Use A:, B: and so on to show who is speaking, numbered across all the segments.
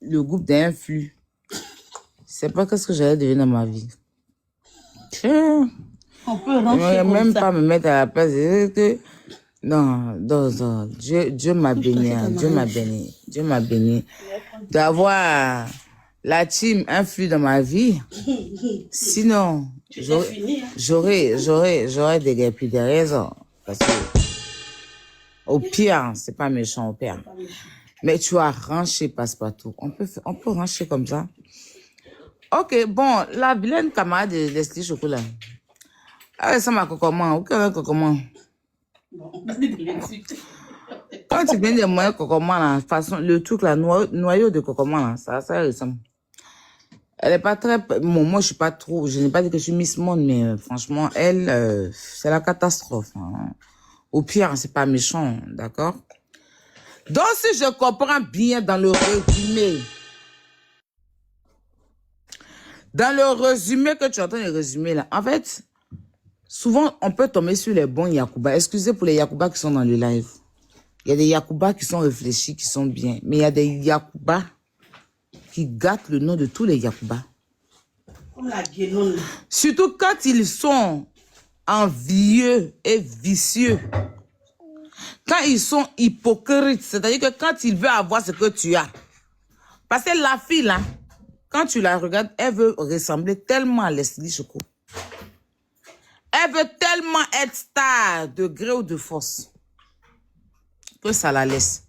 A: le groupe d'un flux. C'est pas qu'est-ce que j'allais devenir dans ma vie. Tiens.
B: On peut rentrer comme
A: Même
B: ça.
A: pas me mettre à la place. Non, non. Dieu m'a béni. Dieu m'a béni. Dieu m'a béni. D'avoir la team influe dans ma vie. Sinon, j'aurais des gars des raisons. Parce que, au pire, c'est pas méchant, au pire. Mais tu as ranché passe-partout. On peut rancher comme ça. Ok, bon, la vilaine camarade de Leslie Chocolat. Ah, ça m'a comment? Comment? Quand tu viens de moyens cocoman, la façon, le truc, là, noyau de cocoman, là, ça ressemble. Elle est pas très, bon, moi, je suis pas trop, je n'ai pas dit que je suis Miss Monde, mais franchement, elle, c'est la catastrophe. Hein. Au pire, c'est pas méchant, d'accord? Donc, si je comprends bien dans le résumé que tu es en train de résumer, là, en fait, souvent, on peut tomber sur les bons Yakuba. Excusez pour les Yakuba qui sont dans le live. Il y a des Yakuba qui sont réfléchis, qui sont bien. Mais il y a des Yakuba qui gâtent le nom de tous les Yakuba.
B: Comme la guénone.
A: Surtout quand ils sont envieux et vicieux. Quand ils sont hypocrites. C'est-à-dire que quand ils veulent avoir ce que tu as. Parce que la fille, là, quand tu la regardes, elle veut ressembler tellement à Leslie Choco. Elle veut tellement être star de gré ou de force. Que ça la laisse.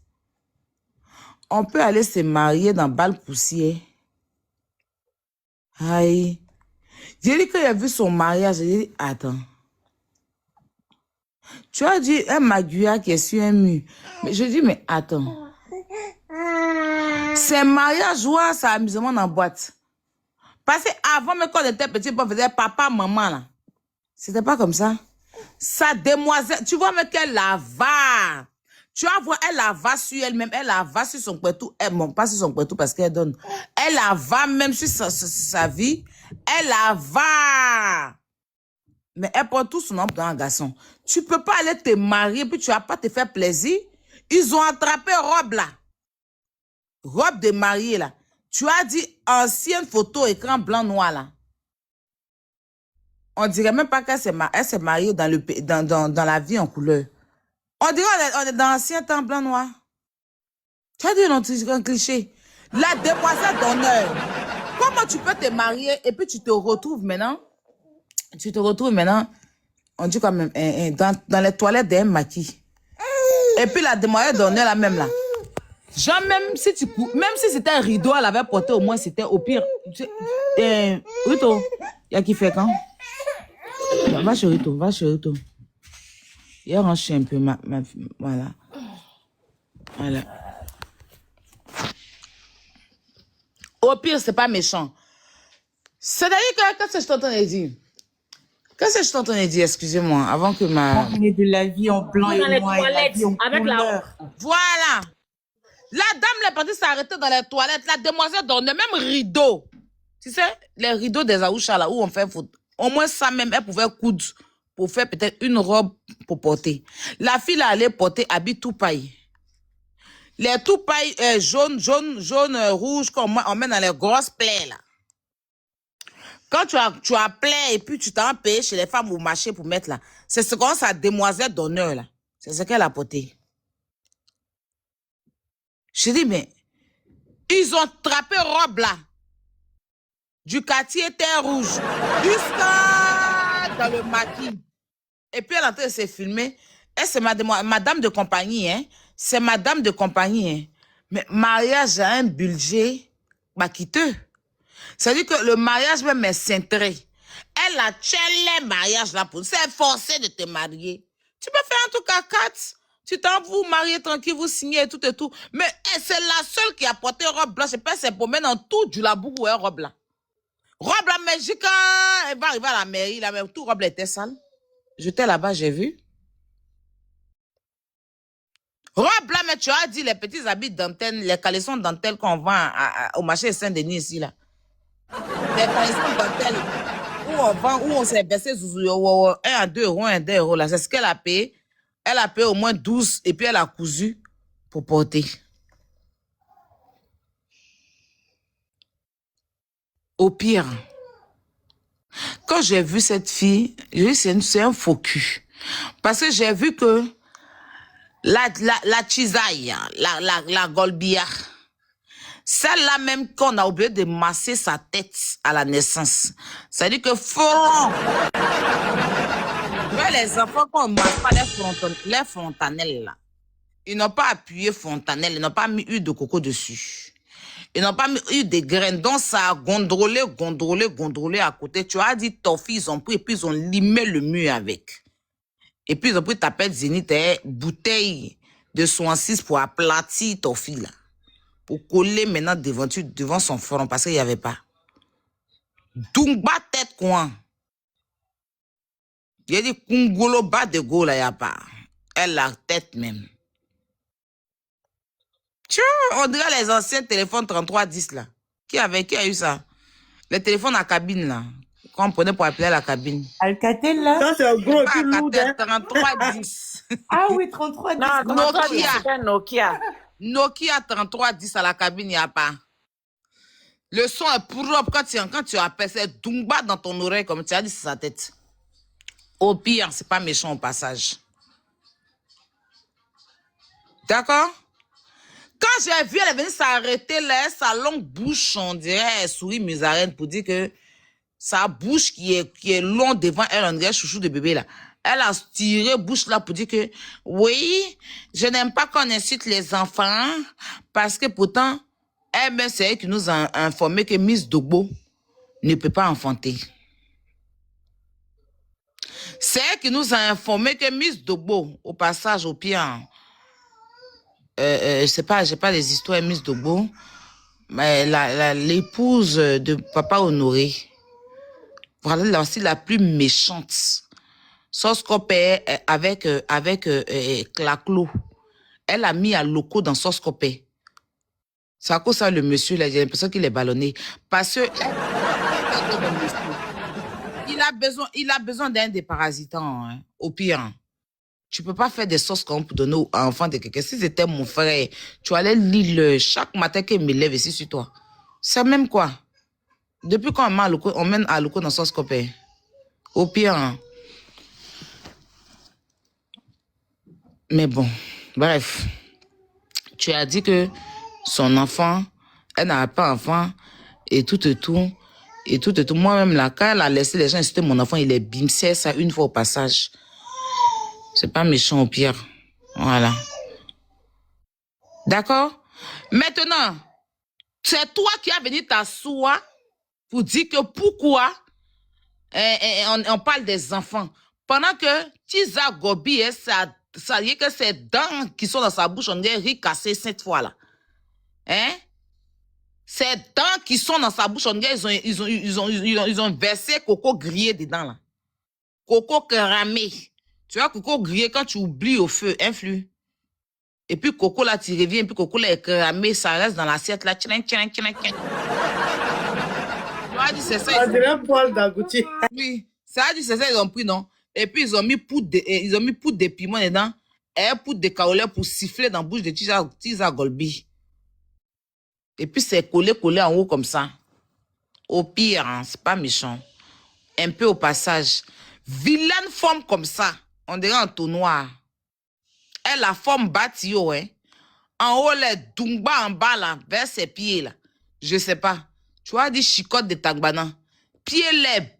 A: On peut aller se marier dans balle poussière. Aïe. J'ai dit qu'il a vu son mariage. J'ai dit, attends. Tu as dit un maguia qui est sur un mur. Mais je dis, mais attends. C'est mariage ou c'est amusement dans la boîte. Parce qu'avant, quand on était petit, on faisait papa, maman, là. C'était pas comme ça. Sa demoiselle, tu vois, mais qu'elle la va. Tu vas voir, elle la va sur elle-même, elle la va sur son couetou, bon, pas sur son couetou parce qu'elle donne. Elle la va même sur sa vie, elle la va. Mais elle porte tout son nom dans un garçon. Tu peux pas aller te marier puis tu vas pas te faire plaisir. Ils ont attrapé robe là. Robe de mariée là. Tu as dit ancienne photo écran blanc-noir là. On dirait même pas qu'elle s'est mariée dans la vie en couleur. On dirait on est dans l'ancien temps blanc-noir. Tu as dit un cliché. La demoiselle d'honneur. Comment tu peux te marier et puis tu te retrouves maintenant? Tu te retrouves maintenant, on dit quand même, dans les toilettes d'un maquis. Et puis la demoiselle d'honneur là même là. Genre même si c'était un rideau, elle avait porté au moins, c'était au pire. Rito, il y a qui fait quand? Va chez Rito, va chez Rito. Il range un peu voilà. Voilà. Au pire, c'est pas méchant. C'est-à-dire que, qu'est-ce que je t'entends dire? Qu'est-ce que je t'entends dire, excusez-moi, avant que ma...
B: On est de la vie en blanc et noir et la vie en
C: avec
B: couleur.
A: Voilà. La dame, est partie s'arrêter dans les toilettes, la demoiselle donne le même rideau. Tu sais, les rideaux des Aoucha, là, où on fait faute. Au moins ça même, elle pouvait coudre pour faire peut-être une robe pour porter. La fille, là, allait porter habit tout paille. Les tout paille jaune, rouge, qu'on met dans les grosses plaies, là. Quand tu as plaie et puis tu t'en payé chez les femmes au marché pour mettre là, c'est ce qu'on sa demoiselle d'honneur, là. C'est ce qu'elle a porté. Je dis, mais, ils ont trappé robe, là. Du quartier Terre Rouge. Jusqu'à dans le maquis. Et puis elle est en train de se filmer. Et c'est madame de compagnie, hein. C'est madame de compagnie, hein. Mais mariage a un budget maquiteux. C'est-à-dire que le mariage même est cintré. Elle a les mariages là pour. C'est forcé de te marier. Tu peux faire un truc à 4. Tu t'en vous marier tranquille, vous signez et tout et tout. Mais c'est la seule qui a porté robe blanche. Je pense c'est pour mettre dans tout du labour ou une robe là. Robe la magique, elle va arriver à la mairie là, même tout robe là était sale. J'étais là-bas, j'ai vu. Robe là, mais tu as dit les petits habits dentelle, les caleçons dentelle qu'on vend au marché Saint-Denis ici là. Les caleçons dentelle où on vend, où on s'est versé 1 à 2 euros, 1 à 2 euros là. C'est ce qu'elle a payé. Elle a payé au moins 12 et puis elle a cousu pour porter. Au pire, quand j'ai vu cette fille, j'ai dit c'est un faux cul. Parce que j'ai vu que la chisaille, la golbia, celle-là même qu'on a oublié de masser sa tête à la naissance. C'est-à-dire que Florent, les enfants qu'on ne masse pas les fontanelles là, ils n'ont pas appuyé fontanelle, ils n'ont pas mis huile de coco dessus. Ils n'ont pas mis eu des graines, donc ça a gondrolé à côté. Tu as dit, Tofi, ils ont pris et puis ils ont limé le mur avec. Et puis ils ont pris ta pète Zénith, bouteille de 66 pour aplatir Tofi là. Pour coller maintenant devant son front parce qu'il n'y avait pas. Dungba tête quoi. Il y a dit Kungolo bas de go là, il n'y a pas. Elle la tête même. Tu vois, on dirait les anciens téléphones 3310 là. Qui a eu ça? Les téléphones à cabine là. Qu'on prenait pour appeler à la cabine.
B: Alcatel, là?
C: Ça, c'est un gros
A: Pas
C: peu lourd.
A: Alcatel, 3310.
B: Ah oui, 33.
D: Non,
A: Nokia.
D: Nokia.
A: Nokia 3310 à la cabine, il n'y a pas. Le son est propre quand tu appelles, c'est Dumba dans ton oreille, comme tu as dit, c'est sa tête. Au pire, c'est pas méchant au passage. D'accord? Quand j'ai vu, elle est venue s'arrêter là, sa longue bouche, on dirait, elle sourit musarène pour dire que sa bouche qui est longue devant elle, on dirait chouchou de bébé là. Elle a tiré bouche là pour dire que, oui, je n'aime pas qu'on incite les enfants, parce que pourtant, elle-même, c'est elle qui nous a informé que Miss Dogbo ne peut pas enfanter. C'est elle qui nous a informé que Miss Dogbo, au passage, au pire, je sais pas, j'ai pas les histoires Miss Dogbo, mais l'épouse de Papa Honoré, voilà aussi la plus méchante. Soscope avec Claclo. Elle a mis à loco dans Soscope. C'est à cause ça le monsieur là, j'ai l'impression qu'il est ballonné. Parce que il a besoin d'un déparasitant, hein, au pire. Tu peux pas faire des sauces qu'on peut donner aux enfants de quelqu'un. Si c'était mon frère, tu allais lire chaque matin qu'il me lève ici sur toi. C'est même quoi? Depuis quand on mène à loco dans Soscope. Au pire. Hein. Mais bon, bref. Tu as dit que son enfant, elle n'a pas enfant, et tout. Moi-même, là, quand elle a laissé les gens insulter mon enfant, il est bimsé ça une fois au passage. C'est pas méchant au pire. Voilà. D'accord? Maintenant, c'est toi qui as venu t'asseoir pour dire que pourquoi on parle des enfants. Pendant que Tiza Gobi, ça y est que ces dents qui sont dans sa bouche, on dirait ricassé cette fois-là. Hein? Ces dents qui sont dans sa bouche, on dirait ils ont versé coco grillé dedans là. Coco cramé. Tu vois, coco grillé, quand tu oublies au feu, influe. Et puis coco là, tu reviens, et puis coco là est cramé, ça reste dans l'assiette là. Tu vois, c'est ça.
C: On dirait poil d'agouti.
A: Oui, ça a dit c'est ça, ils ont pris, non? Et puis ils ont mis poudre de piment dedans, et poudre de kaolé pour siffler dans la bouche de Tiza Golbi. Et puis c'est collé en haut comme ça. Au pire, hein, c'est pas méchant. Un peu au passage. Vilaine forme comme ça, on dirait un tout noir. Elle a forme bâtio, hein. En haut, les Dumba en bas, là, vers ses pieds, là. Je sais pas. Tu vois, dit chicotte de Tangbana. Pieds les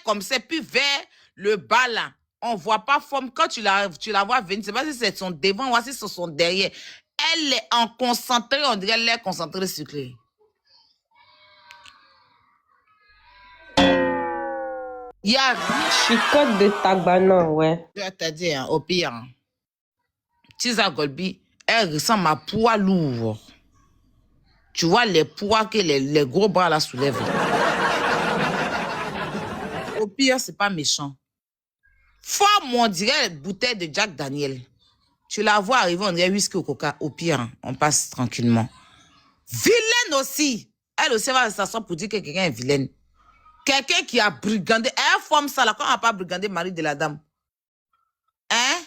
A: comme ça, puis vers le bas, là. On voit pas forme. Quand tu la vois venir, c'est pas si c'est son devant ou si c'est son derrière. Elle est en concentré, on dirait l'air concentré sucré. Il y a rien.
D: Chicotte de Tagbana, ouais.
A: Je vais te dire, au pire. Tiza Golbi, elle ressemble à poids lourd. Tu vois les poids que les gros bras là soulèvent. Au pire, c'est pas méchant. Forme, on dirait bouteille de Jack Daniel. Tu la vois arriver, on dirait whisky au coca. Au pire, on passe tranquillement. Vilaine aussi. Elle aussi va s'asseoir pour dire que quelqu'un est vilaine. Quelqu'un qui a brigandé. Elle forme ça là, quand on n'a pas brigandé mari de la dame. Hein?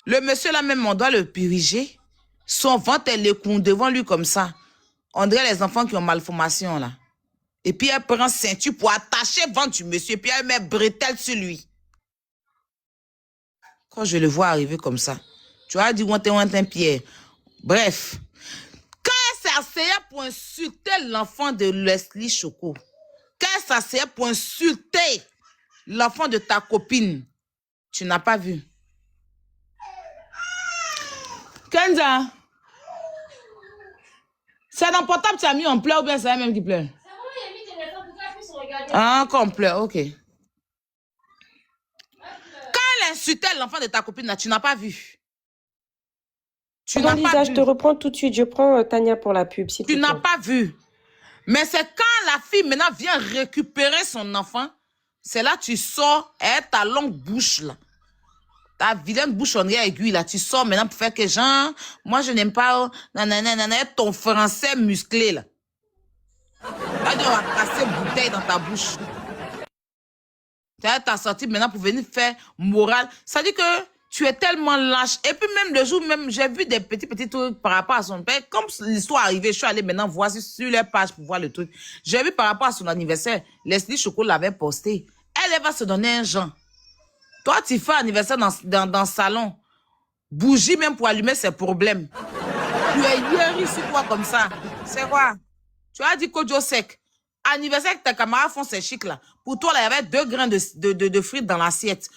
A: Le monsieur là même, on doit le piriger. Son ventre, elle est devant lui comme ça. On dirait les enfants qui ont malformation, là. Et puis, elle prend ceinture pour attacher le ventre du monsieur. Puis, elle met bretelle sur lui. Quand je le vois arriver comme ça, tu as dit, ouin, Pierre. Bref. Quand elle s'asseyait pour insulter l'enfant de Leslie Choco, quand elle s'asseyait pour insulter l'enfant de ta copine, tu n'as pas vu. Kenza, c'est dans le portable que tu as mis en pleurs ou bien c'est elle-même qui pleure?
C: C'est moi qui ai mis le téléphone pour qu'elle puisse regarder.
A: Ah, qu'on pleure, ok. Quand elle insultait l'enfant de ta copine, là, tu n'as pas vu. Tu
D: Pardon,
A: n'as pas
D: Lisa,
A: vu.
D: je te reprends tout de suite. Je prends Tania pour la pub, s'il te
A: Tu
D: plaît.
A: n'as pas vu. Mais c'est quand la fille maintenant vient récupérer son enfant, c'est là que tu sors, et ta longue bouche là. Ta vilaine bouche en aiguille là, tu sors maintenant pour faire que genre, moi je n'aime pas, nanana, ton français musclé là. Là, tu vas casser une bouteille dans ta bouche. T'as sorti maintenant pour venir faire morale. Ça dit que tu es tellement lâche. Et puis même le jour même, j'ai vu des petits trucs par rapport à son père. Comme l'histoire arrivée, je suis allée maintenant voir sur les pages pour voir le truc. J'ai vu par rapport à son anniversaire, Leslie Choco l'avait posté. Elle va se donner un genre. Toi, tu fais anniversaire dans le salon. Bougie même pour allumer ses problèmes. Tu es hier sur toi comme ça. C'est quoi? Tu as dit Kojo sec. Anniversaire que tes camarades font ces chics là. Pour toi, là, il y avait 2 grains de frites dans l'assiette.